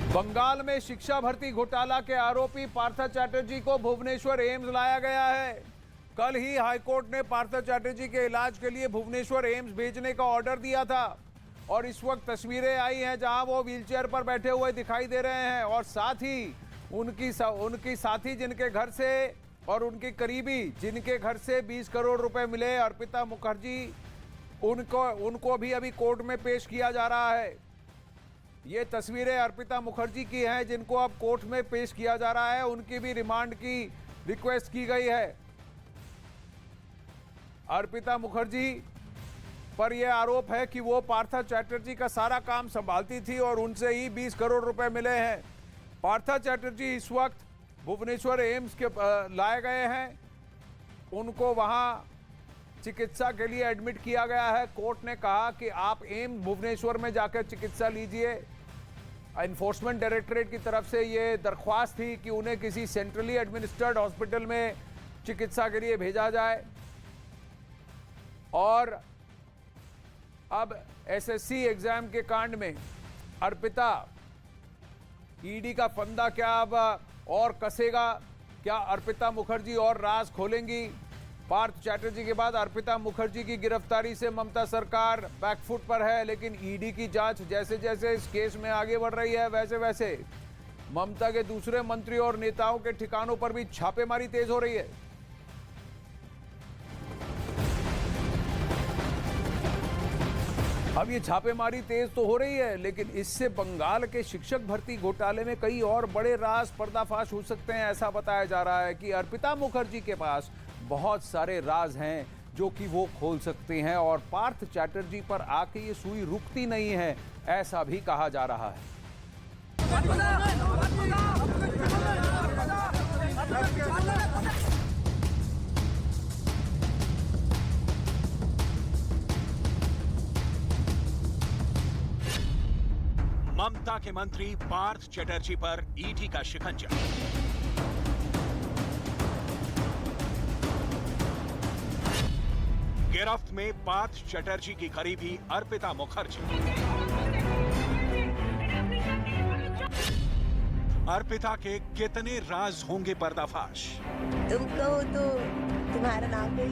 बंगाल में शिक्षा भर्ती घोटाला के आरोपी पार्थ चैटर्जी को भुवनेश्वर एम्स लाया गया है। कल ही हाईकोर्ट ने पार्थ चैटर्जी के इलाज के लिए भुवनेश्वर एम्स भेजने का ऑर्डर दिया था और इस वक्त तस्वीरें आई हैं जहां वो व्हीलचेयर पर बैठे हुए दिखाई दे रहे हैं और साथ ही उनकी साथी जिनके घर से और उनकी करीबी जिनके घर से 20 करोड़ रुपए मिले अर्पिता मुखर्जी, उनको भी अभी कोर्ट में पेश किया जा रहा है। ये तस्वीरें अर्पिता मुखर्जी की हैं जिनको अब कोर्ट में पेश किया जा रहा है। उनकी भी रिमांड की रिक्वेस्ट की गई है। अर्पिता मुखर्जी पर यह आरोप है कि वो पार्थ चैटर्जी का सारा काम संभालती थी और उनसे ही 20 करोड़ रुपए मिले हैं। पार्थ चैटर्जी इस वक्त भुवनेश्वर एम्स के लाए गए हैं। उनको वहां चिकित्सा के लिए एडमिट किया गया है। कोर्ट ने कहा कि आप एम्स भुवनेश्वर में जाकर चिकित्सा लीजिए। एनफोर्समेंट डायरेक्टरेट की तरफ से ये दरख्वास्त थी कि उन्हें किसी सेंट्रली एडमिनिस्ट्रेड हॉस्पिटल में चिकित्सा के लिए भेजा जाए। और अब एसएससी एग्जाम के कांड में अर्पिता, ईडी का फंदा क्या अब और कसेगा? क्या अर्पिता मुखर्जी और राज खोलेंगी? पार्थ चैटर्जी के बाद अर्पिता मुखर्जी की गिरफ्तारी से ममता सरकार बैकफुट पर है, लेकिन ईडी की जांच जैसे जैसे इस केस में आगे बढ़ रही है वैसे वैसे ममता के दूसरे मंत्री और नेताओं के ठिकानों पर भी छापेमारी तेज हो रही है। अब ये छापेमारी तेज तो हो रही है, लेकिन इससे बंगाल के शिक्षक भर्ती घोटाले में कई और बड़े राज पर्दाफाश हो सकते हैं। ऐसा बताया जा रहा है कि अर्पिता मुखर्जी के पास बहुत सारे राज हैं जो कि वो खोल सकते हैं और पार्थ चैटर्जी पर आके ये सुई रुकती नहीं है, ऐसा भी कहा जा रहा है। ममता के मंत्री पार्थ चैटर्जी पर ईडी का शिकंजा। गिरफ्त में पार्थ चैटर्जी की करीबी अर्पिता मुखर्जी। अर्पिता के कितने राज होंगे पर्दाफाश? तुम कहो तो तुम्हारा नाम भी।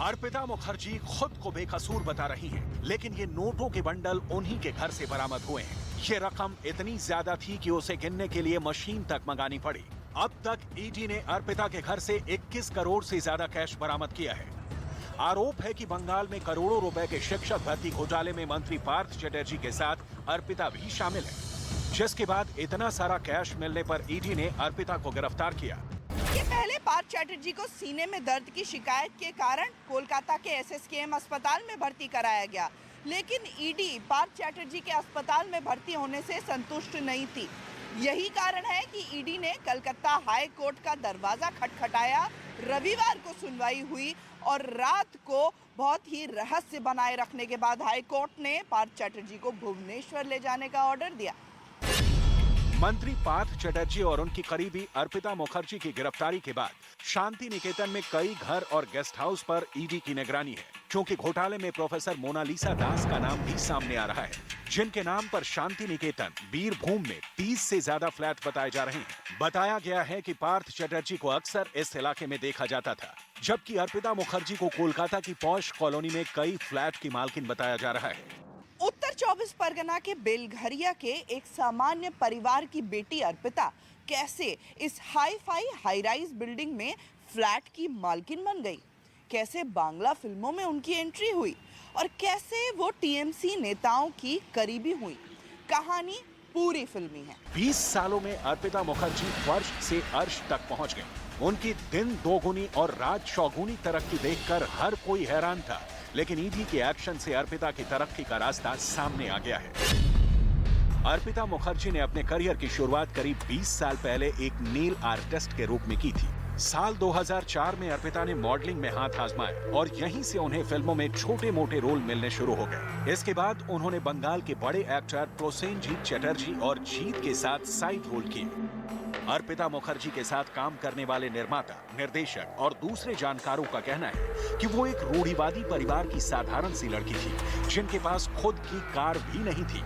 अर्पिता मुखर्जी खुद को बेकसूर बता रही हैं, लेकिन ये नोटों के बंडल उन्हीं के घर से बरामद हुए हैं। ये रकम इतनी ज्यादा थी कि उसे गिनने के लिए मशीन तक मंगानी पड़ी। अब तक ईडी ने अर्पिता के घर से 21 करोड़ से ज्यादा कैश बरामद किया है। आरोप है कि बंगाल में करोड़ों रुपए के शिक्षक भर्ती घोटाले में मंत्री पार्थ चैटर्जी के साथ अर्पिता भी शामिल है, जिसके बाद इतना सारा कैश मिलने पर ईडी ने अर्पिता को गिरफ्तार किया। ये पहले पार्थ चैटर्जी को सीने में दर्द की शिकायत के कारण कोलकाता के एसएसकेएम अस्पताल में भर्ती कराया गया, लेकिन ईडी पार्थ चैटर्जी के अस्पताल में भर्ती होने से संतुष्ट नहीं थी। यही कारण है कि ईडी ने कलकत्ता हाई कोर्ट का दरवाजा खटखटाया। रविवार को सुनवाई हुई और रात को बहुत ही रहस्य बनाए रखने के बाद हाई कोर्ट ने पार्थ चैटर्जी को भुवनेश्वर ले जाने का ऑर्डर दिया। मंत्री पार्थ चैटर्जी और उनकी करीबी अर्पिता मुखर्जी की गिरफ्तारी के बाद शांति निकेतन में कई घर और गेस्ट हाउस पर ईडी की निगरानी है, क्योंकि घोटाले में प्रोफेसर मोनालिसा दास का नाम भी सामने आ रहा है, जिनके नाम पर शांति निकेतन बीरभूम में 30 से ज्यादा फ्लैट बताए जा रहे हैं। बताया गया है कि पार्थ चैटर्जी को अक्सर इस इलाके में देखा जाता था, जबकि अर्पिता मुखर्जी को कोलकाता की पॉश कॉलोनी में कई फ्लैट की मालकिन बताया जा रहा है। उत्तर 24 परगना के बेलघरिया के एक सामान्य परिवार की बेटी अर्पिता कैसे इस hi fi high rise building में फ्लैट की मालकिन बन गई, कैसे बांग्ला फिल्मों में उनकी एंट्री हुई और कैसे वो टीएमसी नेताओं की करीबी हुई, कहानी पूरी फिल्मी है। 20 सालों में अर्पिता मुखर्जी फर्श से अर्श तक पहुंच गई। उनकी दिन दोगुनी और रात चौगुनी तरक्की देखकर हर कोई हैरान था, लेकिन ईडी के एक्शन से अर्पिता की तरक्की का रास्ता सामने आ गया है। अर्पिता मुखर्जी ने अपने करियर की शुरुआत करीब 20 साल पहले एक नेल आर्टिस्ट के रूप में की थी। साल 2004 में अर्पिता ने मॉडलिंग में हाथ आजमाया और यहीं से उन्हें फिल्मों में छोटे मोटे रोल मिलने शुरू हो गए। इसके बाद उन्होंने बंगाल के बड़े एक्टर प्रोसेनजीत चटर्जी और जीत के साथ साइड रोल किए। अर्पिता मुखर्जी के साथ काम करने वाले निर्माता, निर्देशक और दूसरे जानकारों का कहना है कि वो एक रूढ़िवादी परिवार की साधारण सी लड़की थी जिनके पास खुद की कार भी नहीं थी।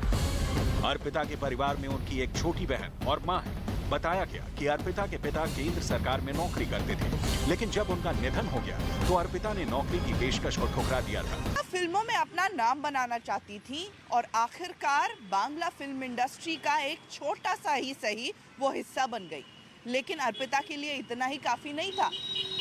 अर्पिता के परिवार में उनकी एक छोटी बहन और मां है। बताया गया कि अर्पिता के पिता केंद्र सरकार में नौकरी करते थे, लेकिन जब उनका निधन हो गया तो अर्पिता ने नौकरी की पेशकश को ठुकरा दिया था। फिल्मों में अपना नाम बनाना चाहती थी और आखिरकार बांग्ला फिल्म इंडस्ट्री का एक छोटा सा ही सही वो हिस्सा बन गई। लेकिन अर्पिता के लिए इतना ही काफी नहीं था।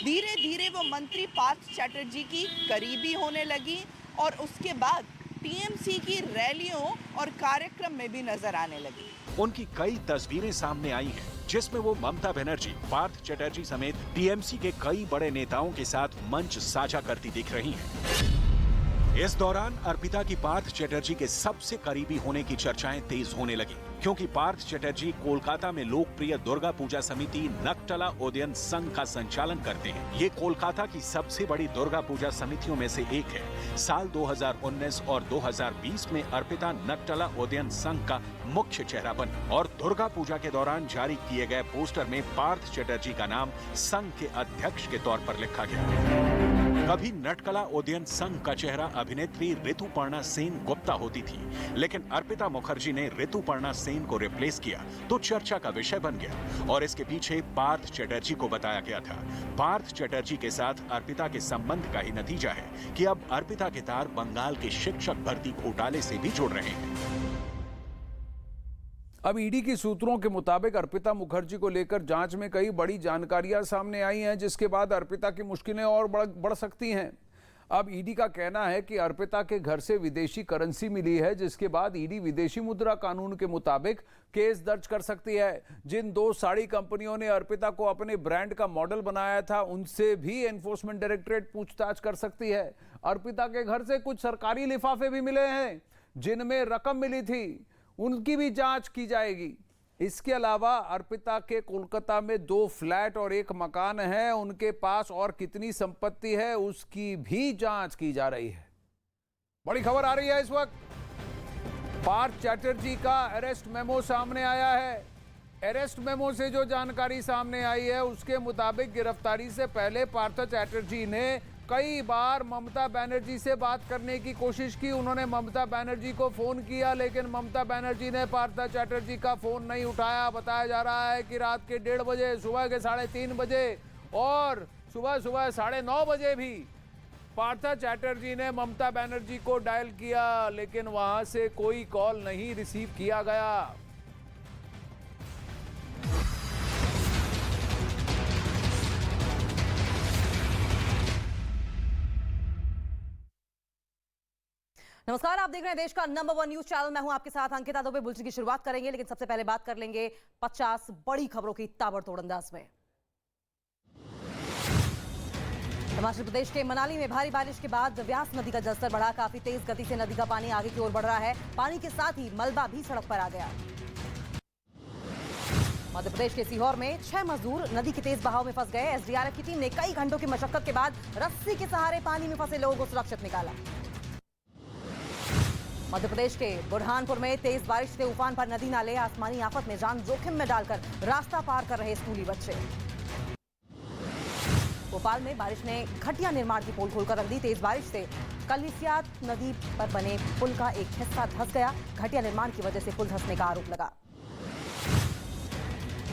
धीरे धीरे वो मंत्री पार्थ चैटर्जी की करीबी होने लगी और उसके बाद टीएमसी की रैलियों और कार्यक्रम में भी नजर आने लगी। उनकी कई तस्वीरें सामने आई हैं, जिसमें वो ममता बनर्जी, पार्थ चैटर्जी समेत टीएमसी के कई बड़े नेताओं के साथ मंच साझा करती दिख रही हैं। इस दौरान अर्पिता की पार्थ चैटर्जी के सबसे करीबी होने की चर्चाएं तेज होने लगी, क्योंकि पार्थ चैटर्जी कोलकाता में लोकप्रिय दुर्गा पूजा समिति नकटला उदयन संघ का संचालन करते हैं। ये कोलकाता की सबसे बड़ी दुर्गा पूजा समितियों में से एक है। साल 2019 और 2020 में अर्पिता नकटला उदयन संघ का मुख्य चेहरा बनी और दुर्गा पूजा के दौरान जारी किए गए पोस्टर में पार्थ चैटर्जी का नाम संघ के अध्यक्ष के तौर पर लिखा गया। कभी नटकला उदयन संघ का चेहरा अभिनेत्री ऋतुपर्णा सेन गुप्ता होती थी, लेकिन अर्पिता मुखर्जी ने ऋतुपर्णा सेन को रिप्लेस किया तो चर्चा का विषय बन गया और इसके पीछे पार्थ चैटर्जी को बताया गया था। पार्थ चैटर्जी के साथ अर्पिता के संबंध का ही नतीजा है कि अब अर्पिता के तार बंगाल के शिक्षक भर्ती घोटाले से भी जुड़ रहे हैं। अब ईडी के सूत्रों के मुताबिक अर्पिता मुखर्जी को लेकर जांच में कई बड़ी जानकारियां सामने आई हैं, जिसके बाद अर्पिता की मुश्किलें और बढ़ सकती हैं। अब ईडी का कहना है कि अर्पिता के घर से विदेशी करेंसी मिली है, जिसके बाद ईडी विदेशी मुद्रा कानून के मुताबिक केस दर्ज कर सकती है। जिन 2 साड़ी कंपनियों ने अर्पिता को अपने ब्रांड का मॉडल बनाया था, उनसे भी एनफोर्समेंट डायरेक्टरेट पूछताछ कर सकती है। अर्पिता के घर से कुछ सरकारी लिफाफे भी मिले हैं जिनमें रकम मिली थी, उनकी भी जांच की जाएगी। इसके अलावा अर्पिता के कोलकाता में 2 फ्लैट और 1 मकान है, उनके पास और कितनी संपत्ति है उसकी भी जांच की जा रही है। बड़ी खबर आ रही है इस वक्त। पार्थ चैटर्जी का अरेस्ट मेमो सामने आया है। अरेस्ट मेमो से जो जानकारी सामने आई है उसके मुताबिक गिरफ्तारी से पहले पार्थ चैटर्जी ने कई बार ममता बनर्जी से बात करने की कोशिश की। उन्होंने ममता बनर्जी को फोन किया, लेकिन ममता बनर्जी ने पार्थ चैटर्जी का फोन नहीं उठाया। बताया जा रहा है कि रात के 1:30 बजे, सुबह के 3:30 बजे और सुबह 9:30 बजे भी पार्थ चैटर्जी ने ममता बनर्जी को डायल किया, लेकिन वहां से कोई कॉल नहीं रिसीव किया गया। नमस्कार, आप देख रहे हैं देश का नंबर 1 न्यूज चैनल। मैं हूं आपके साथ अंकिता दुबे। बुलेटिन की शुरुआत करेंगे, लेकिन सबसे पहले बात कर लेंगे 50 बड़ी खबरों की ताबड़तोड़ अंदाज में। हिमाचल प्रदेश के मनाली में भारी बारिश के बाद व्यास नदी का जलस्तर बढ़ा। काफी तेज गति से नदी का पानी आगे की ओर बढ़ रहा है। पानी के साथ ही मलबा भी सड़क पर आ गया। मध्य प्रदेश के सीहोर में 6 मजदूर नदी के तेज बहाव में फंस गए। एसडीआरएफ की टीम ने कई घंटों की मशक्कत के बाद रस्सी के सहारे पानी में फंसे लोगों को सुरक्षित निकाला। मध्य प्रदेश के बुरहानपुर में तेज बारिश से उफान पर नदी नाले। आसमानी आफत में जान जोखिम में डालकर रास्ता पार कर रहे स्कूली बच्चे। भोपाल में बारिश ने घटिया निर्माण की पोल खोलकर रख दी। तेज बारिश से कलिसियात नदी पर बने पुल का एक हिस्सा धंस गया। घटिया निर्माण की वजह से पुल धंसने का आरोप लगा।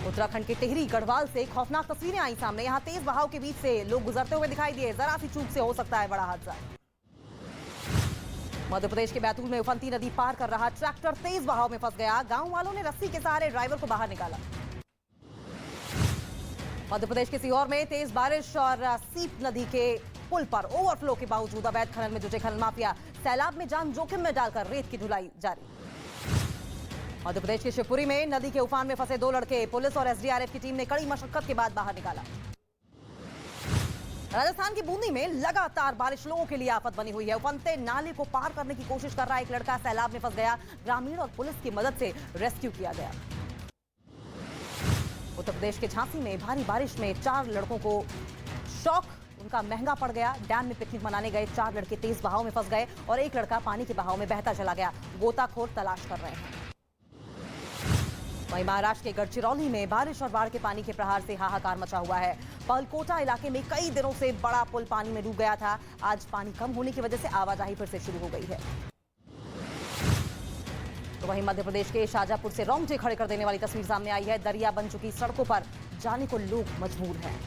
उत्तराखंड के टिहरी गढ़वाल से खौफनाक तस्वीरें आई सामने। यहां तेज बहाव के बीच से लोग गुजरते हुए दिखाई दिए। जरा सी चूक से हो सकता है बड़ा हादसा। मध्य प्रदेश के बैतूल में उफनती नदी पार कर रहा ट्रैक्टर तेज बहाव में फंस गया। गांव वालों ने रस्सी के सहारे ड्राइवर को बाहर निकाला। मध्य प्रदेश के सीहोर में तेज बारिश और सीप नदी के पुल पर ओवरफ्लो के बावजूद अवैध खनन में जुटे खनन माफिया सैलाब में जान जोखिम में डालकर रेत की ढुलाई जारी। मध्य प्रदेश के शिवपुरी में नदी के उफान में फंसे 2 लड़के पुलिस और एसडीआरएफ की टीम ने कड़ी मशक्कत के बाद बाहर निकाला। राजस्थान की बूंदी में लगातार बारिश लोगों के लिए आफत बनी हुई है। उफनते नाले को पार करने की कोशिश कर रहा एक लड़का सैलाब में फंस गया। ग्रामीण और पुलिस की मदद से रेस्क्यू किया गया। उत्तर प्रदेश के झांसी में भारी बारिश में 4 लड़कों को शौक उनका महंगा पड़ गया। डैम में पिकनिक मनाने गए 4 लड़के तेज बहाव में फंस गए और एक लड़का पानी के बहाव में बहता चला गया। गोताखोर तलाश कर रहे हैं। वहीं महाराष्ट्र के गढ़चिरौली में बारिश और बाढ़ के पानी के प्रहार से हाहाकार मचा हुआ है। पलकोटा इलाके में कई दिनों से बड़ा पुल पानी में डूब गया था। आज पानी कम होने की वजह से आवाजाही फिर से शुरू हो गई है। तो वहीं मध्य प्रदेश के शाजापुर से रोंगटे खड़े कर देने वाली तस्वीर सामने आई है। दरिया बन चुकी सड़कों पर जाने को लोग मजबूर हैं।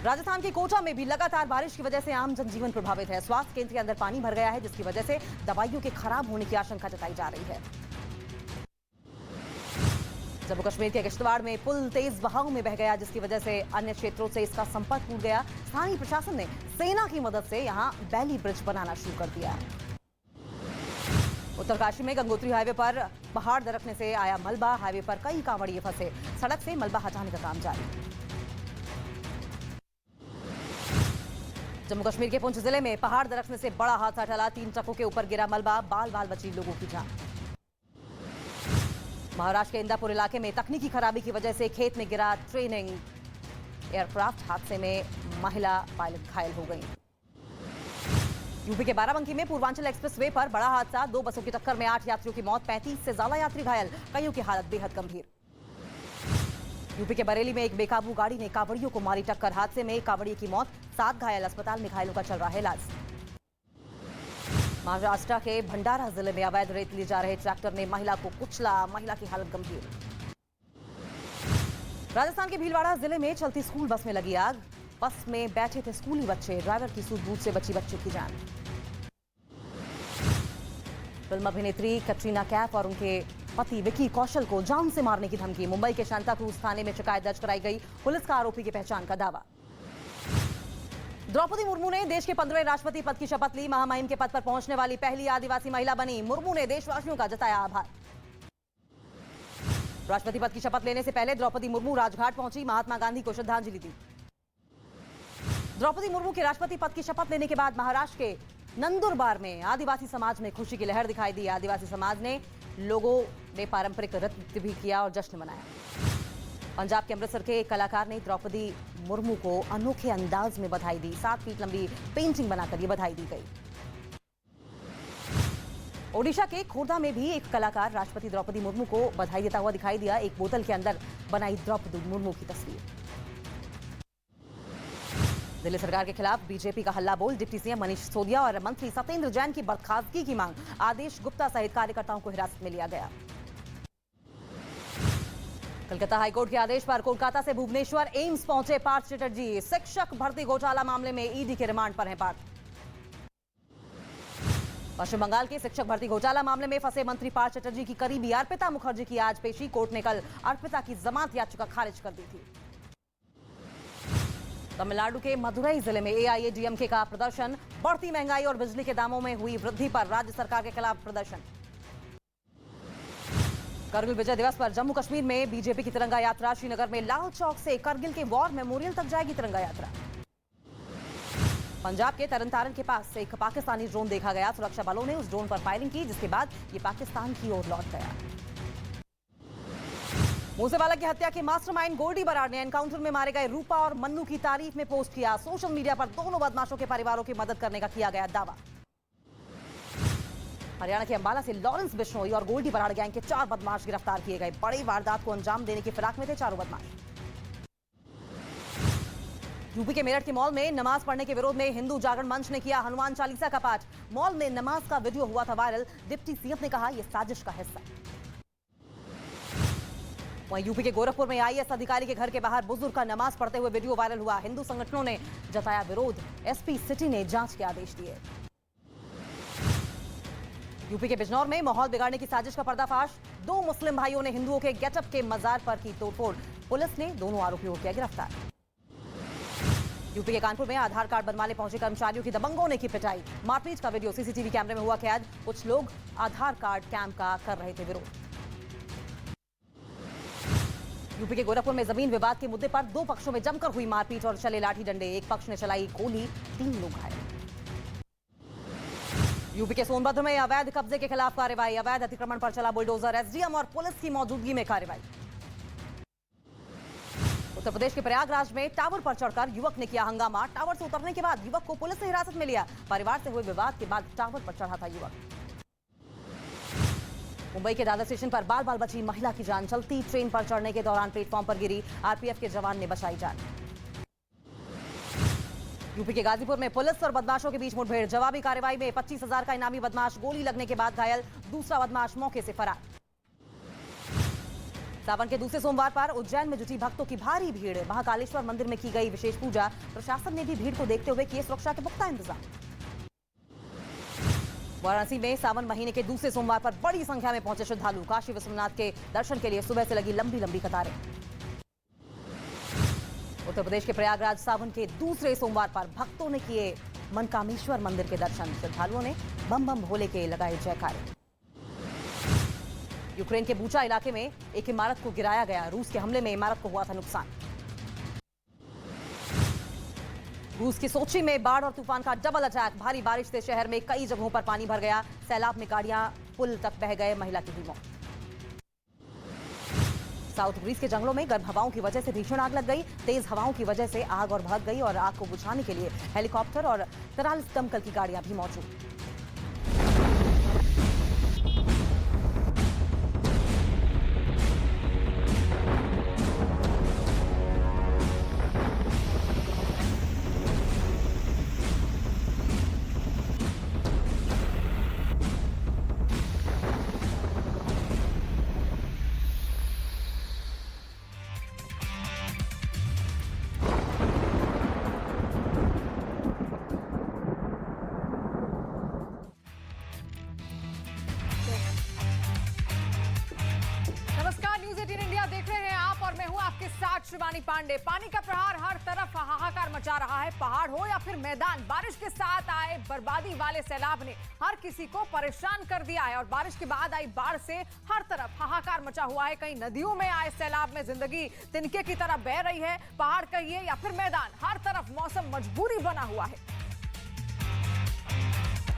राजस्थान के कोटा में भी लगातार बारिश की वजह से आम जनजीवन प्रभावित है। स्वास्थ्य केंद्र के अंदर पानी भर गया है, जिसकी वजह से दवाइयों के खराब होने की आशंका जताई जा रही है। जम्मू कश्मीर के किश्तवाड़ में पुल तेज बहाव में बह गया, जिसकी वजह से अन्य क्षेत्रों से इसका संपर्क टूट गया। स्थानीय प्रशासन ने सेना की मदद से यहां बैली ब्रिज बनाना शुरू कर दिया। उत्तरकाशी में गंगोत्री हाईवे पर पहाड़ दरकने से आया मलबा। हाईवे पर कई कांवड़िए फंसे, सड़क से मलबा हटाने का काम जारी। जम्मू कश्मीर के पुंछ जिले में पहाड़ दरकने से बड़ा हादसा टला। 3 ट्रकों के ऊपर गिरा मलबा, बाल बाल बची लोगों की जान। महाराष्ट्र के इंदापुर इलाके में तकनीकी खराबी की वजह से खेत में गिरा ट्रेनिंग एयरक्राफ्ट। हादसे में महिला पायलट घायल हो गई। यूपी के बाराबंकी में पूर्वांचल एक्सप्रेसवे पर बड़ा हादसा। 2 बसों की टक्कर में 8 यात्रियों की मौत, 35 से ज्यादा यात्री घायल, कईयों की हालत बेहद गंभीर। यूपी के बरेली में एक बेकाबू गाड़ी ने कांवड़ियों को मारी टक्कर। हादसे में एक कांवड़िए की मौत, 7 घायल। अस्पताल में घायलों का चल रहा है इलाज। महाराष्ट्र के भंडारा जिले में अवैध रेत ले जा रहे ट्रैक्टर ने महिला को कुचला, महिला की हालत गंभीर। राजस्थान के भीलवाड़ा जिले में चलती स्कूल बस में लगी आग। बस में बैठे थे स्कूली बच्चे, ड्राइवर की सूझबूझ से बची बच्चों की जान। फिल्म अभिनेत्री कैटरीना कैफ और उनके पति विकी कौशल को जान से मारने की धमकी। मुंबई के सांता क्रूज थाने में शिकायत दर्ज कराई गई। पुलिस का आरोपी की पहचान का दावा। द्रौपदी मुर्मू ने देश के 15वें राष्ट्रपति पद की शपथ ली। महामहिम के पद पर पहुंचने वाली पहली आदिवासी महिला बनी। मुर्मू ने देशवासियों का जताया आभार। राष्ट्रपति पद की शपथ लेने से पहले द्रौपदी मुर्मू राजघाट पहुंची, महात्मा गांधी को श्रद्धांजलि दी। द्रौपदी मुर्मू के राष्ट्रपति पद की शपथ लेने के बाद महाराष्ट्र के नंदुरबार में आदिवासी समाज में खुशी की लहर दिखाई दी। आदिवासी समाज ने लोगों ने पारंपरिक नृत्य भी किया और जश्न मनाया। पंजाब के अमृतसर के एक कलाकार ने द्रौपदी मुर्मू को अनोखे अंदाज में बधाई दी। 7 फीट लंबी पेंटिंग बनाकर ये बधाई दी गई। ओडिशा के खोर्धा में भी एक कलाकार राष्ट्रपति द्रौपदी मुर्मू को बधाई देता हुआ दिखाई दिया। एक बोतल के अंदर बनाई द्रौपदी मुर्मू की तस्वीर। दिल्ली सरकार के खिलाफ बीजेपी का हल्ला बोल। डिप्टी सीएम मनीष सिसोदिया और मंत्री सत्येंद्र जैन की बर्खास्तगी की मांग। आदेश गुप्ता सहित कार्यकर्ताओं को हिरासत में लिया गया। कलकत्ता हाईकोर्ट के आदेश पर कोलकाता से भुवनेश्वर एम्स पहुंचे पार्थ चटर्जी। शिक्षक भर्ती घोटाला मामले में ईडी के रिमांड पर हैं पार्थ। पश्चिम बंगाल के शिक्षक भर्ती घोटाला मामले में फंसे मंत्री पार्थ चटर्जी की करीबी अर्पिता मुखर्जी की आज पेशी। कोर्ट ने कल अर्पिता की जमानत याचिका खारिज कर दी थी। तमिलनाडु के मदुरई जिले में एआईएडीएमके का प्रदर्शन। बढ़ती महंगाई और बिजली के दामों में हुई वृद्धि पर राज्य सरकार के खिलाफ प्रदर्शन। करगिल विजय दिवस पर जम्मू कश्मीर में बीजेपी की तिरंगा यात्रा। श्रीनगर में लाल चौक से करगिल के वॉर मेमोरियल तक जाएगी तिरंगा यात्रा। पंजाब के तरनतारन के पास एक पाकिस्तानी ड्रोन देखा गया। सुरक्षा बलों ने उस ड्रोन पर फायरिंग की, जिसके बाद ये पाकिस्तान की ओर लौट गया। मूसेवाला की हत्या के मास्टरमाइंड गोल्डी बराड़ ने एनकाउंटर में मारे गए रूपा और मन्नू की तारीफ में पोस्ट किया। सोशल मीडिया पर दोनों बदमाशों के परिवारों की मदद करने का किया गया दावा। हरियाणा के अंबाला से लॉरेंस बिश्नोई और गोल्डी बराड़ गैंग के 4 बदमाश गिरफ्तार किए गए। बड़ी वारदात को अंजाम देने की फिराक में थे चारों बदमाश। यूपी के मेरठ के मॉल में नमाज पढ़ने के विरोध में हिंदू जागरण मंच ने किया हनुमान चालीसा का पाठ। मॉल में नमाज का वीडियो हुआ था वायरल। डिप्टी सीएम ने कहा यह साजिश का हिस्सा। वहीं यूपी के गोरखपुर में आईएएस अधिकारी के घर के बाहर बुजुर्ग का नमाज पढ़ते हुए वीडियो वायरल हुआ। हिंदू संगठनों ने जताया विरोध। एसपी सिटी ने जांच के आदेश दिए। यूपी के बिजनौर में माहौल बिगाड़ने की साजिश का पर्दाफाश। 2 मुस्लिम भाइयों ने हिंदुओं के गेटअप के मजार पर की तोड़फोड़। पुलिस ने दोनों आरोपियों को किया गिरफ्तार। यूपी के कानपुर में आधार कार्ड बनवाने पहुंचे कर्मचारियों की दबंगों ने की पिटाई। मारपीट का वीडियो सीसीटीवी कैमरे में हुआ कैद। कुछ लोग आधार कार्ड कैंप का कर रहे थे विरोध। यूपी के गोरखपुर में जमीन विवाद के मुद्दे पर 2 पक्षों में जमकर हुई मारपीट और चले लाठी डंडे। एक पक्ष ने चलाई गोली, 3 लोग घायल। यूपी के सोनभद्र में अवैध कब्जे के खिलाफ कार्रवाई। अवैध अतिक्रमण पर चला बुलडोजर। एसडीएम और पुलिस की मौजूदगी में कार्रवाई। उत्तर प्रदेश के प्रयागराज में टावर पर चढ़कर युवक ने किया हंगामा। टावर से उतरने के बाद युवक को पुलिस ने हिरासत में लिया। परिवार से हुए विवाद के बाद टावर पर चढ़ा था युवक। मुंबई के दादर स्टेशन पर बाल बाल बची महिला की जान, चलती ट्रेन पर चढ़ने के दौरान प्लेटफॉर्म पर गिरी, आरपीएफ के जवान ने बचाई जान। यूपी के गाजीपुर में पुलिस और बदमाशों के बीच मुठभेड़, जवाबी कार्रवाई में 25,000 का इनामी बदमाश गोली लगने के बाद घायल, दूसरा बदमाश मौके से फरार। सावन के दूसरे सोमवार पर उज्जैन में जुटी भक्तों की भारी भीड़, महाकालेश्वर मंदिर में की गई विशेष पूजा, प्रशासन ने भी भीड़ को देखते हुए किए सुरक्षा के पुख्ता इंतजाम। वाराणसी में सावन महीने के दूसरे सोमवार पर बड़ी संख्या में पहुंचे श्रद्धालु, काशी विश्वनाथ के दर्शन के लिए सुबह से लगी लंबी लंबी कतारें। उत्तर प्रदेश के प्रयागराज सावन के दूसरे सोमवार पर भक्तों ने किए मनकामेश्वर मंदिर के दर्शन, श्रद्धालुओं ने बम बम भोले के लगाए जयकारे। यूक्रेन के बूचा इलाके में एक इमारत को गिराया गया, रूस के हमले में इमारत को हुआ था नुकसान। रूस की सोची में बाढ़ और तूफान का डबल अटैक, भारी बारिश से शहर में कई जगहों पर पानी भर गया, सैलाब में गाड़ियां पुल तक बह गए, महिला की हुई मौत। साउथ ग्रीस के जंगलों में गर्म हवाओं की वजह से भीषण आग लग गई, तेज हवाओं की वजह से आग और भड़क गई और आग को बुझाने के लिए हेलीकॉप्टर और 43 दमकल की गाड़ियां भी मौजूद। शिवानी पांडे। पानी का प्रहार हर तरफ हाहाकार मचा रहा है, पहाड़ हो या फिर मैदान, बारिश के साथ आए बर्बादी वाले सैलाब ने हर किसी को परेशान कर दिया है और बारिश के बाद आई बाढ़ से हर तरफ हाहाकार मचा हुआ है। कई नदियों में आए सैलाब में जिंदगी तिनके की तरह बह रही है, पहाड़ कहिए या फिर मैदान, हर तरफ मौसम मजबूरी बना हुआ है।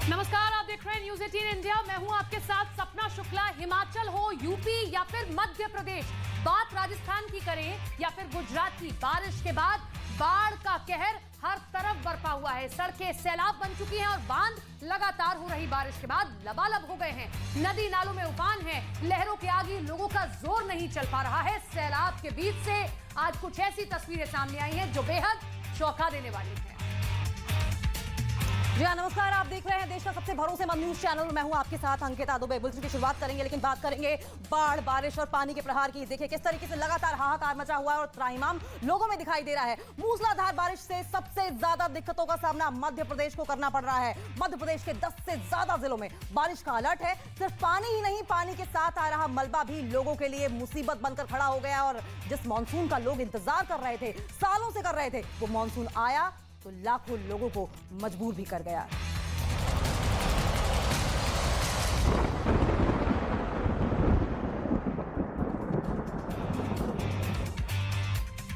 नमस्कार, आप देख रहे हैं न्यूज़ 18 इंडिया। मैं हूं आपके साथ सपना शुक्ला। हिमाचल हो, यूपी या फिर मध्य प्रदेश, बात राजस्थान की करें या फिर गुजरात की, बारिश के बाद बाढ़ का कहर हर तरफ बरपा हुआ है। सड़कें सैलाब बन चुकी हैं और बांध लगातार हो रही बारिश के बाद लबालब हो गए हैं। नदी नालों में उफान है, लहरों के आगे लोगों का जोर नहीं चल पा रहा है। सैलाब के बीच से आज कुछ ऐसी तस्वीरें सामने आई हैं जो बेहद चौंका देने वाली है। जी हाँ, नमस्कार, आप देख रहे हैं देश का सबसे भरोसेमंद न्यूज चैनल। मैं हूं आपके साथ अंकिता दुबे। बुलेटिन की शुरुआत करेंगे, लेकिन बात करेंगे बाढ़, बारिश और पानी के प्रहार की। देखिए किस तरीके से लगातार हाहाकार मचा हुआ है और त्राहिमाम लोगों में दिखाई दे रहा है। मूसलाधार बारिश से सबसे ज्यादा दिक्कतों का सामना मध्य प्रदेश को करना पड़ रहा है। मध्य प्रदेश के 10 से ज्यादा जिलों में बारिश का अलर्ट है। सिर्फ पानी ही नहीं, पानी के साथ आ रहा मलबा भी लोगों के लिए मुसीबत बनकर खड़ा हो गया और जिस मानसून का लोग इंतजार कर रहे थे, सालों से कर रहे थे, वो मानसून आया तो लाखों लोगों को मजबूर भी कर गया।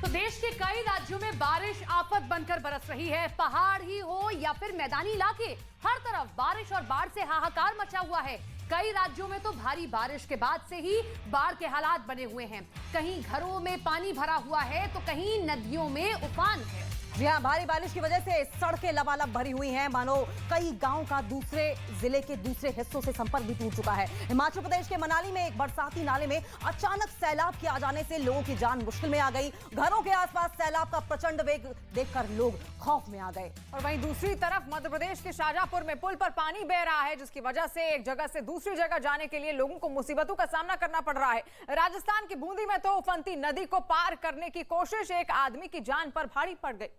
तो देश के कई राज्यों में बारिश आफत बनकर बरस रही है। पहाड़ ही हो या फिर मैदानी इलाके, हर तरफ बारिश और बाढ़ से हाहाकार मचा हुआ है। कई राज्यों में तो भारी बारिश के बाद से ही बाढ़ के हालात बने हुए हैं। कहीं घरों में पानी भरा हुआ है तो कहीं नदियों में उफान है। जी हाँ, भारी बारिश की वजह से सड़कें लबालब भरी हुई हैं, मानो कई गांव का दूसरे जिले के दूसरे हिस्सों से संपर्क भी टूट चुका है। हिमाचल प्रदेश के मनाली में एक बरसाती नाले में अचानक सैलाब के आ जाने से लोगों की जान मुश्किल में आ गई। घरों के आसपास सैलाब का प्रचंड वेग देखकर लोग खौफ में आ गए। और वहीं दूसरी तरफ मध्य प्रदेश के शाहजहांपुर में पुल पर पानी बह रहा है, जिसकी वजह से एक जगह से दूसरी जगह जाने के लिए लोगों को मुसीबतों का सामना करना पड़ रहा है। राजस्थान की बूंदी में तो उफनती नदी को पार करने की कोशिश एक आदमी की जान पर भारी पड़ गई।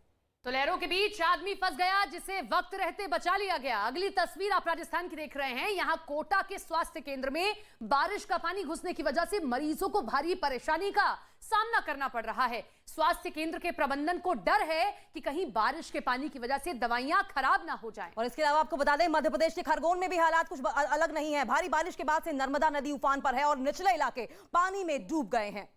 तो लहरों के बीच आदमी फंस गया, जिसे वक्त रहते बचा लिया गया। अगली तस्वीर आप राजस्थान की देख रहे हैं। यहां कोटा के स्वास्थ्य केंद्र में बारिश का पानी घुसने की वजह से मरीजों को भारी परेशानी का सामना करना पड़ रहा है। स्वास्थ्य केंद्र के प्रबंधन को डर है कि कहीं बारिश के पानी की वजह से दवाइयां खराब ना हो जाएं। और इसके अलावा आपको बता दें, मध्य प्रदेश के खरगोन में भी हालात कुछ अलग नहीं है। भारी बारिश के बाद से नर्मदा नदी उफान पर है और निचले इलाके पानी में डूब गए हैं।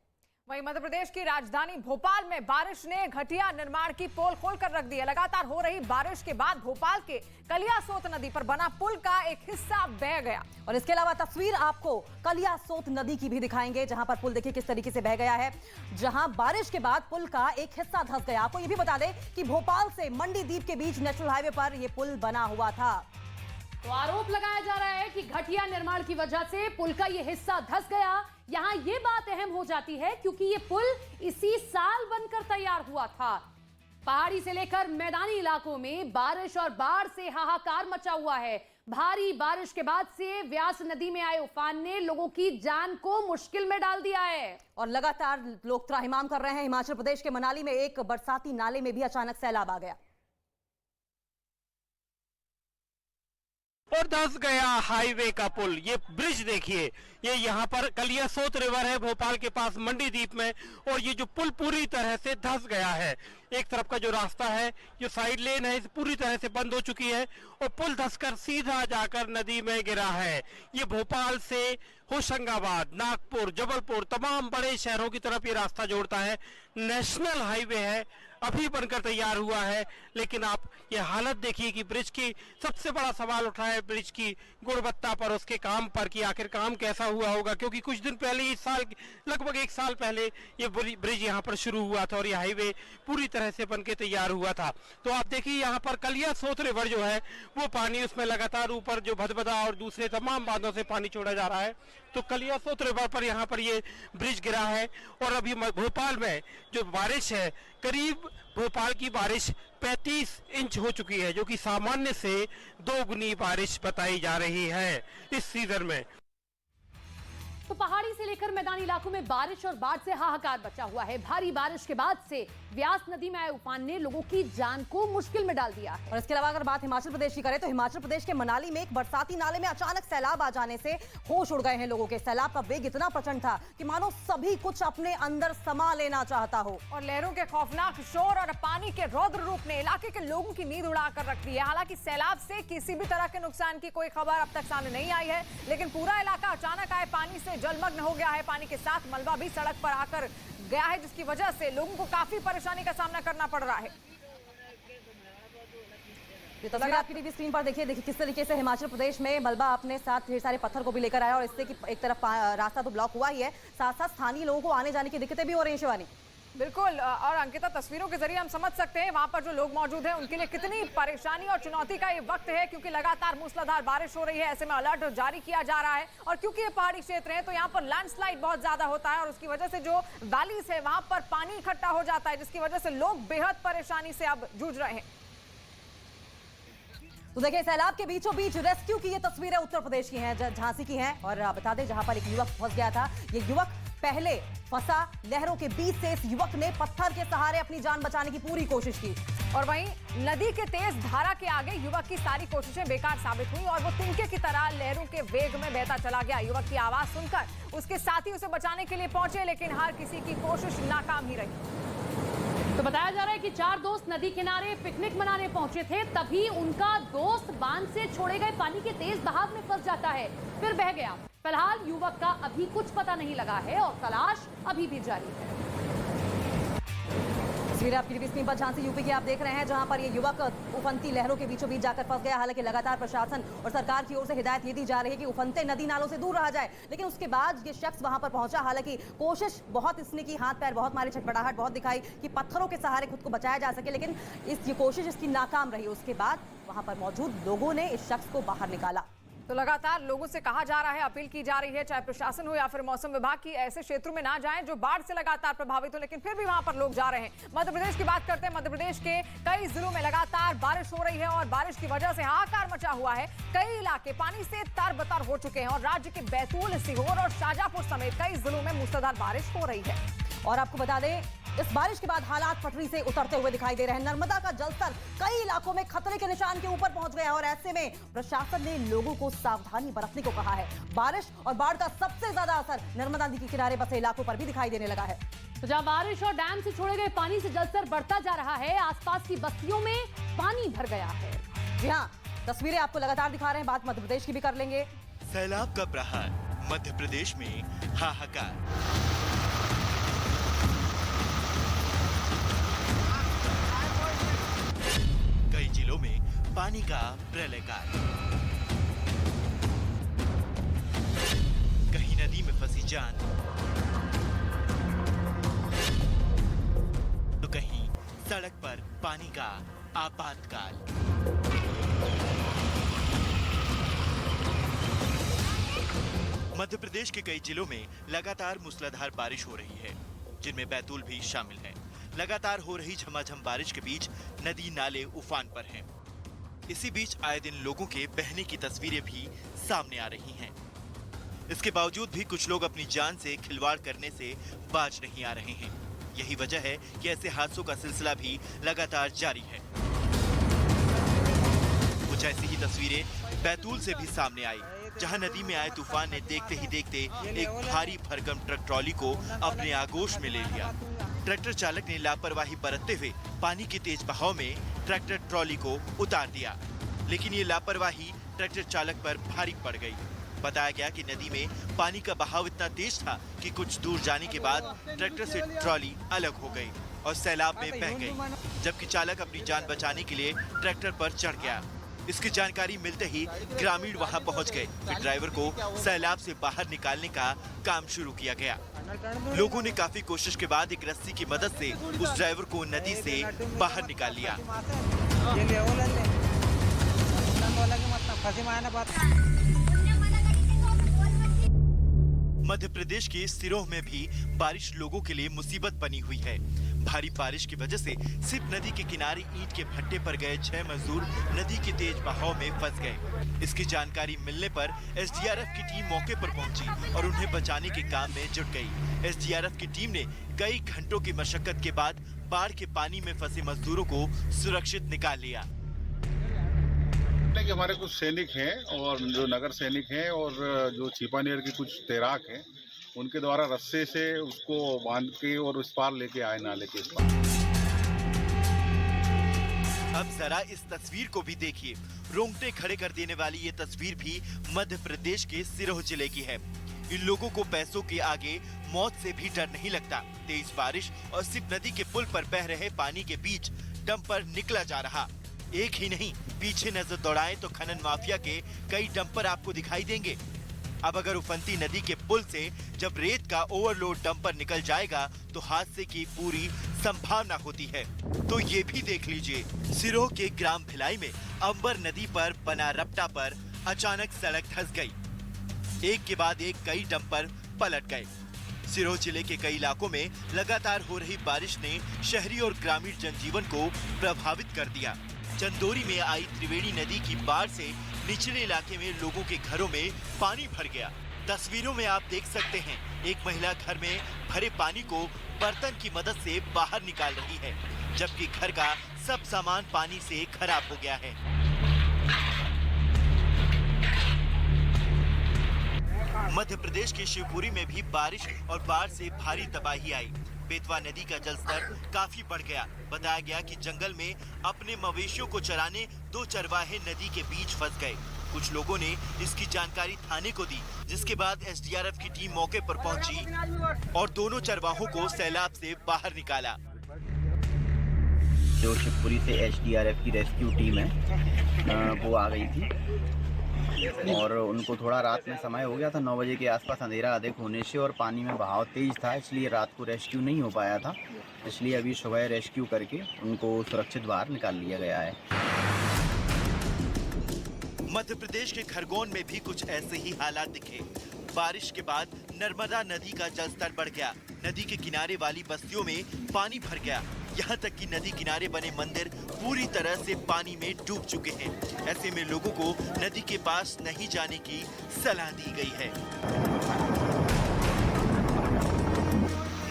वहीं मध्य प्रदेश की राजधानी भोपाल में बारिश ने घटिया निर्माण की पोल खोलकर रख दी है। लगातार हो रही बारिश के बाद भोपाल के कलियासोत नदी पर बना पुल का एक हिस्सा बह गया। और इसके अलावा तस्वीर आपको कलियासोत नदी की भी दिखाएंगे, जहां पर पुल देखिए किस तरीके से बह गया है, जहां बारिश के बाद पुल का एक हिस्सा धंस गया। आपको यह भी बता दें कि भोपाल से मंडी द्वीप के बीच नेशनल हाईवे पर यह पुल बना हुआ था। तो आरोप लगाया जा रहा है कि घटिया निर्माण की वजह से पुल का यह हिस्सा धंस गया। यहां यह बात अहम हो जाती है क्योंकि यह पुल इसी साल बनकर तैयार हुआ था। पहाड़ी से लेकर मैदानी इलाकों में बारिश और बाढ़ से हाहाकार मचा हुआ है। भारी बारिश के बाद से व्यास नदी में आए उफान ने लोगों की जान को मुश्किल में डाल दिया है और लगातार लोग त्राहिमाम कर रहे हैं। हिमाचल प्रदेश के मनाली में एक बरसाती नाले में भी अचानक सैलाब आ गया और धंस गया हाईवे का पुल। ये ब्रिज देखिए, ये यहाँ पर कलियासोत रिवर है भोपाल के पास मंडीदीप में, और ये जो पुल पूरी तरह से धंस गया है। एक तरफ का जो रास्ता है, जो साइड लेन है, पूरी तरह से बंद हो चुकी है और पुल धंसकर सीधा जाकर नदी में गिरा है। ये भोपाल से होशंगाबाद, नागपुर, जबलपुर, तमाम बड़े शहरों की तरफ ये रास्ता जोड़ता है। नेशनल हाईवे है, अभी बनकर तैयार हुआ है, लेकिन आप ये हालत देखिए कि ब्रिज की सबसे बड़ा सवाल उठा है ब्रिज की गुणवत्ता पर, उसके काम पर, कि आखिर काम कैसा हुआ होगा। क्योंकि कुछ दिन पहले, इस साल लगभग 1 साल पहले ये ब्रिज यहाँ पर शुरू हुआ था और ये हाईवे पूरी तरह से बनके तैयार हुआ था। तो आप देखिए यहाँ पर कलियासोत रिवर जो है वो पानी उसमें लगातार ऊपर जो भदभदा और दूसरे तमाम बांधों से पानी छोड़ा जा रहा है। तो कलियासोत रिवर पर यहाँ पर ये ब्रिज गिरा है और अभी भोपाल में जो बारिश है, करीब भोपाल की बारिश 35 इंच हो चुकी है, जो कि सामान्य से 2 गुनी बारिश बताई जा रही है इस सीजन में। तो पहाड़ी से लेकर मैदानी इलाकों में बारिश और बाढ़ से हाहाकार बचा हुआ है। भारी बारिश के बाद से व्यास नदी में आए उफान ने लोगों की जान को मुश्किल में डाल दिया है। और इसके अलावा अगर बात हिमाचल प्रदेश की करें तो हिमाचल प्रदेश के मनाली में एक बरसाती नाले में अचानक सैलाब आ जाने से होश उड़ गए हैं लोगों के। सैलाब का वेग इतना प्रचंड था कि मानो सभी कुछ अपने अंदर समा लेना चाहता हो। और लहरों के खौफनाक शोर और पानी के रौद्र रूप ने इलाके के लोगों की नींद उड़ाकर रख दी है। हालांकि सैलाब से किसी भी तरह के नुकसान की कोई खबर अब तक सामने नहीं आई है, लेकिन पूरा इलाका अचानक आए पानी से जलमग्न हो गया है। पानी के साथ मलबा भी सड़क पर आकर गया है, जिसकी वजह से लोगों को काफी परेशानी का सामना करना पड़ रहा है। ये तस्वीर आपकी टीवी स्क्रीन पर देखिए किस तरीके से हिमाचल प्रदेश में मलबा अपने साथ ढेर सारे पत्थर को भी लेकर आया और इससे कि एक तरफ रास्ता तो ब्लॉक हुआ ही है, साथ साथ स्थानीय लोगों को आने जाने की दिक्कतें भी हो रही हैं। शिवानी, बिल्कुल, और अंकिता, तस्वीरों के जरिए हम समझ सकते हैं वहां पर जो लोग मौजूद हैं उनके लिए कितनी परेशानी और चुनौती का ये वक्त है, क्योंकि लगातार मूसलाधार बारिश हो रही है। ऐसे में अलर्ट जारी किया जा रहा है और क्योंकि ये पहाड़ी क्षेत्र है तो यहाँ पर लैंडस्लाइड बहुत ज्यादा होता है और उसकी वजह से जो वैलीज है वहां पर पानी इकट्ठा हो जाता है, जिसकी वजह से लोग बेहद परेशानी से अब जूझ रहे हैं। तो देखिए सैलाब के बीचों बीच रेस्क्यू की ये तस्वीरें उत्तर प्रदेश की हैं, झांसी की हैं। और बता दें जहां पर एक युवक फंस गया था, ये युवक पहले फंसा, लहरों के बीच से इस युवक ने पत्थर के सहारे अपनी जान बचाने की पूरी कोशिश की और वहीं नदी के तेज धारा के आगे युवक की सारी कोशिशें बेकार साबित हुई और वो तिनके की तरह लहरों के वेग में बहता चला गया। युवक की आवाज सुनकर उसके साथी उसे बचाने के लिए पहुंचे, लेकिन हर किसी की कोशिश नाकाम ही रही। तो बताया जा रहा है कि 4 दोस्त नदी किनारे पिकनिक मनाने पहुंचे थे, तभी उनका दोस्त बांध से छोड़े गए पानी के तेज बहाव में फंस जाता है, फिर बह गया। फिलहाल युवक का अभी कुछ पता नहीं लगा है और तलाश अभी भी जारी है। तस्वीरें आपकी टीवी स्क्रीन पर झांसी यूपी की आप देख रहे हैं, जहां पर ये युवक उफनती लहरों के बीचों बीच जाकर फंस गया। हालांकि लगातार प्रशासन और सरकार की ओर से हिदायत ये दी जा रही है कि उफनते नदी नालों से दूर रहा जाए, लेकिन उसके बाद ये शख्स वहां पर पहुंचा। हालांकि कोशिश बहुत इसने की, हाथ पैर बहुत मारे, छटपटाहट बहुत दिखाई कि पत्थरों के सहारे खुद को बचाया जा सके, लेकिन ये कोशिश इसकी नाकाम रही। उसके बाद वहां पर मौजूद लोगों ने इस शख्स को बाहर निकाला। तो लगातार लोगों से कहा जा रहा है, अपील की जा रही है, चाहे प्रशासन हो या फिर मौसम विभाग की, ऐसे क्षेत्रों में ना जाएं जो बाढ़ से लगातार प्रभावित हो, लेकिन फिर भी वहां पर लोग जा रहे हैं। मध्य प्रदेश की बात करते हैं। मध्य प्रदेश के कई जिलों में लगातार बारिश हो रही है और बारिश की वजह से हाहाकार मचा हुआ है। कई इलाके पानी से तरबतर हो चुके हैं और राज्य के बैतूल, सीहोर और शाजापुर समेत कई जिलों में मूसलाधार बारिश हो रही है। और आपको बता दें, इस बारिश के बाद हालात पटरी से उतरते हुए दिखाई दे रहे हैं। नर्मदा का जलस्तर कई इलाकों में खतरे के निशान के ऊपर पहुंच गया है और ऐसे में प्रशासन ने लोगों को सावधानी बरतने को कहा है। बारिश और बाढ़ का सबसे ज्यादा असर नर्मदा नदी के किनारे बसे इलाकों पर भी दिखाई देने लगा है। तो जहां बारिश और डैम से छोड़े गए पानी से जलस्तर बढ़ता जा रहा है, आसपास की बस्तियों में पानी भर गया है। जी हाँ, तस्वीरें आपको लगातार दिखा रहे हैं। बात मध्य प्रदेश की भी कर लेंगे। सैलाब का प्रहार, मध्य प्रदेश में हाहाकार। कई जिलों में पानी का प्रलयकाल। कहीं नदी में फंसी जान, तो कहीं सड़क पर पानी का आपातकाल। मध्य प्रदेश के कई जिलों में लगातार मूसलाधार बारिश हो रही है, जिनमें बैतूल भी शामिल है। लगातार हो रही झमाझम बारिश के बीच नदी नाले उफान पर हैं। इसी बीच आए दिन लोगों के बहने की तस्वीरें भी सामने आ रही हैं। इसके बावजूद भी कुछ लोग अपनी जान से खिलवाड़ करने से बाज नहीं आ रहे हैं। यही वजह है कि ऐसे हादसों का सिलसिला भी लगातार जारी है। कुछ ऐसी ही तस्वीरें बैतूल से भी सामने आई, जहां नदी में आए तूफान ने देखते ही देखते एक भारी भरकम ट्रक ट्रॉली को अपने आगोश में ले लिया। ट्रैक्टर चालक ने लापरवाही बरतते हुए पानी के तेज बहाव में ट्रैक्टर ट्रॉली को उतार दिया, लेकिन ये लापरवाही ट्रैक्टर चालक पर भारी पड़ गई। बताया गया कि नदी में पानी का बहाव इतना तेज था कि कुछ दूर जाने के बाद ट्रैक्टर से ट्रॉली अलग हो गई और सैलाब में बह गई, जबकि चालक अपनी जान बचाने के लिए ट्रैक्टर पर चढ़ गया। इसकी जानकारी मिलते ही ग्रामीण वहां पहुंच गए। फिर ड्राइवर को सैलाब से बाहर निकालने का काम शुरू किया गया। लोगों ने काफी कोशिश के बाद एक रस्सी की मदद से उस ड्राइवर को नदी से बाहर निकाल लिया। मध्य प्रदेश के सिरोह में भी बारिश लोगों के लिए मुसीबत बनी हुई है। भारी बारिश की वजह से सिप नदी के किनारे ईंट के भट्टे पर गए 6 मजदूर नदी के तेज बहाव में फंस गए। इसकी जानकारी मिलने पर एसडीआरएफ की टीम मौके पर पहुंची और उन्हें बचाने के काम में जुट गई। एसडीआरएफ की टीम ने कई घंटों की मशक्कत के बाद बाढ़ के पानी में फंसे मजदूरों को सुरक्षित निकाल लिया। कि हमारे कुछ सैनिक हैं और जो नगर सैनिक हैं और जो छिपानेर की कुछ तैराक हैं, उनके द्वारा रस्से से उसको बांध के और उस पार लेके आए नाले के पार। अब जरा इस तस्वीर को भी देखिए। रोंगटे खड़े कर देने वाली ये तस्वीर भी मध्य प्रदेश के सिरोह जिले की है। इन लोगों को पैसों के आगे मौत से भी डर नहीं लगता। तेज बारिश और सिप नदी के पुल पर बह रहे पानी के बीच डंपर निकला जा रहा। एक ही नहीं, पीछे नजर दौड़ाएं तो खनन माफिया के कई डंपर आपको दिखाई देंगे। अब अगर उफनती नदी के पुल से जब रेत का ओवरलोड डंपर निकल जाएगा तो हादसे की पूरी संभावना होती है। तो ये भी देख लीजिए, सिरोह के ग्राम भिलाई में अंबर नदी पर बना रपटा पर अचानक सड़क धंस गई। एक के बाद एक कई डंपर पलट गए। सिरोह जिले के कई इलाकों में लगातार हो रही बारिश ने शहरी और ग्रामीण जनजीवन को प्रभावित कर दिया। चंदोरी में आई त्रिवेणी नदी की बाढ़ से निचले इलाके में लोगों के घरों में पानी भर गया। तस्वीरों में आप देख सकते हैं, एक महिला घर में भरे पानी को बर्तन की मदद से बाहर निकाल रही है, जबकि घर का सब सामान पानी से खराब हो गया है। मध्य प्रदेश के शिवपुरी में भी बारिश और बाढ़ से भारी तबाही आई। बेतवा नदी का जलस्तर काफी बढ़ गया। बताया गया कि जंगल में अपने मवेशियों को चराने 2 चरवाहे नदी के बीच फंस गए। कुछ लोगों ने इसकी जानकारी थाने को दी, जिसके बाद एसडीआरएफ की टीम मौके पर पहुंची और दोनों चरवाहों को सैलाब से बाहर निकाला। जो शिवपुरी से एसडीआरएफ की रेस्क्यू टीम है वो आ गई थी और उनको थोड़ा रात में समय हो गया था, 9 बजे के आसपास अंधेरा अधिक होने से और पानी में बहाव तेज था, इसलिए रात को रेस्क्यू नहीं हो पाया था। इसलिए अभी सुबह रेस्क्यू करके उनको सुरक्षित बाहर निकाल लिया गया है। मध्य प्रदेश के खरगोन में भी कुछ ऐसे ही हालात दिखे। बारिश के बाद नर्मदा नदी का जलस्तर बढ़ गया। नदी के किनारे वाली बस्तियों में पानी भर गया। यहाँ तक कि नदी किनारे बने मंदिर पूरी तरह से पानी में डूब चुके हैं। ऐसे में लोगों को नदी के पास नहीं जाने की सलाह दी गई है।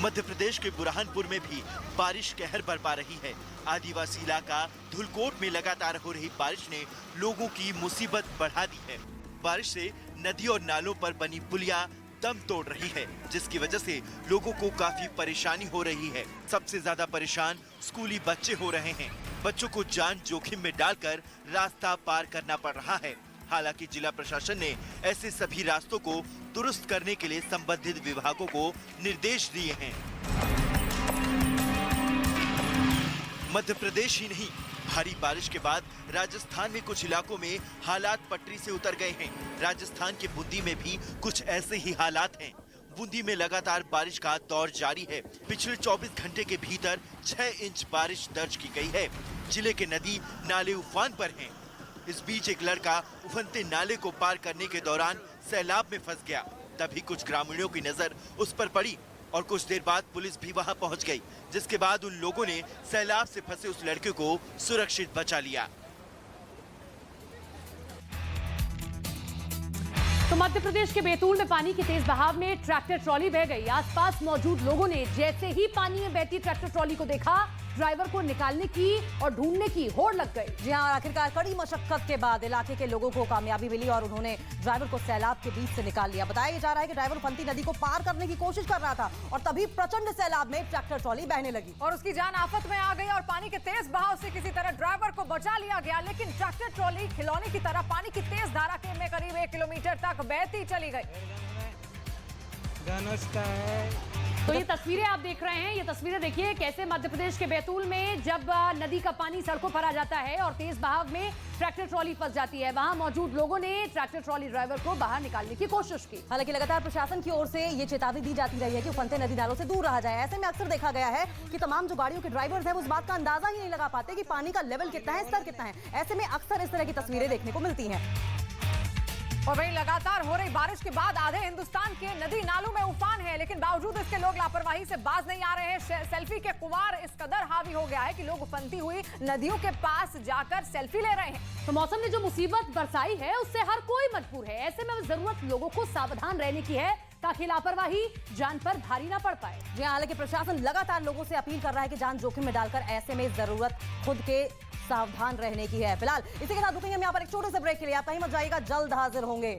मध्य प्रदेश के बुरहानपुर में भी बारिश कहर बरपा रही है। आदिवासी इलाका धुलकोट में लगातार हो रही बारिश ने लोगों की मुसीबत बढ़ा दी है। बारिश से नदी और नालों पर बनी पुलिया दम तोड़ रही है, जिसकी वजह से लोगों को काफी परेशानी हो रही है। सबसे ज्यादा परेशान स्कूली बच्चे हो रहे हैं। बच्चों को जान जोखिम में डालकर रास्ता पार करना पड़ रहा है। हालांकि जिला प्रशासन ने ऐसे सभी रास्तों को दुरुस्त करने के लिए संबंधित विभागों को निर्देश दिए हैं। मध्य प्रदेश ही नहीं, भारी बारिश के बाद राजस्थान में कुछ इलाकों में हालात पटरी से उतर गए हैं। राजस्थान के बूंदी में भी कुछ ऐसे ही हालात हैं। बूंदी में लगातार बारिश का दौर जारी है। पिछले 24 घंटे के भीतर 6 इंच बारिश दर्ज की गई है। जिले के नदी नाले उफान पर हैं। इस बीच एक लड़का उफनते नाले को पार करने के दौरान सैलाब में फंस गया। तभी कुछ ग्रामीणों की नजर उस पर पड़ी और कुछ देर बाद पुलिस भी वहां पहुंच गई, जिसके बाद उन लोगों ने सैलाब से फंसे उस लड़के को सुरक्षित बचा लिया। तो मध्य प्रदेश के बैतूल में पानी की तेज बहाव में ट्रैक्टर ट्रॉली बह गई। आसपास मौजूद लोगों ने जैसे ही पानी में बहती ट्रैक्टर ट्रॉली को देखा, ड्राइवर को निकालने की और ढूंढने की होड़ लग गई। जी हां, आखिरकार कड़ी मशक्कत के बाद इलाके के लोगों को कामयाबी मिली और उन्होंने ड्राइवर को सैलाब के बीच से निकाल लिया। बताया जा रहा है कि ड्राइवर फंती नदी को पार करने की कोशिश कर रहा था और तभी प्रचंड सैलाब में ट्रैक्टर ट्रॉली बहने लगी और उसकी जान आफत में आ गई और पानी के तेज बहाव से किसी तरह ड्राइवर को बचा लिया गया। लेकिन ट्रैक्टर ट्रॉली खिलौने की तरह पानी की तेज धारा के में करीब 1 किलोमीटर तक बहती चली गई। तो ये तस्वीरें आप देख रहे हैं, ये तस्वीरें देखिए कैसे मध्य प्रदेश के बैतूल में जब नदी का पानी सड़कों पर आ जाता है और तेज बहाव में ट्रैक्टर ट्रॉली फंस जाती है, वहां मौजूद लोगों ने ट्रैक्टर ट्रॉली ड्राइवर को बाहर निकालने की कोशिश की। हालांकि लगातार प्रशासन की ओर से ये चेतावनी दी जाती रही है कि उफनते नदी नालों से दूर रहा जाए। ऐसे में अक्सर देखा गया है कि तमाम जो गाड़ियों के ड्राइवर्स हैं उस बात का अंदाजा ही नहीं लगा पाते कि पानी का लेवल कितना है, स्तर कितना है। ऐसे में अक्सर इस तरह की तस्वीरें देखने को मिलती हैं। और वहीं लगातार हो रही बारिश के बाद आधे हिंदुस्तान के नदी नालों में उफान है, लेकिन बावजूद इसके लोग लापरवाही से बाज नहीं आ रहे हैं। सेल्फी के कुवार इस कदर हावी हो गया है कि लोग उफनती हुई नदियों के पास जाकर सेल्फी ले रहे हैं। तो मौसम ने जो मुसीबत बरसाई है उससे हर कोई मजबूर है। ऐसे में जरूरत लोगों को सावधान रहने की है ताकि लापरवाही जान पर भारी ना पड़ पाए। जी हालांकि प्रशासन लगातार लोगों से अपील कर रहा है कि जान जोखिम में डालकर ऐसे में जरूरत खुद के सावधान रहने की है। फिलहाल इसी के साथ रुकेंगे हम यहाँ पर एक छोटे से ब्रेक के लिए। आप कहीं मत जाइएगा, जल्द हाजिर होंगे।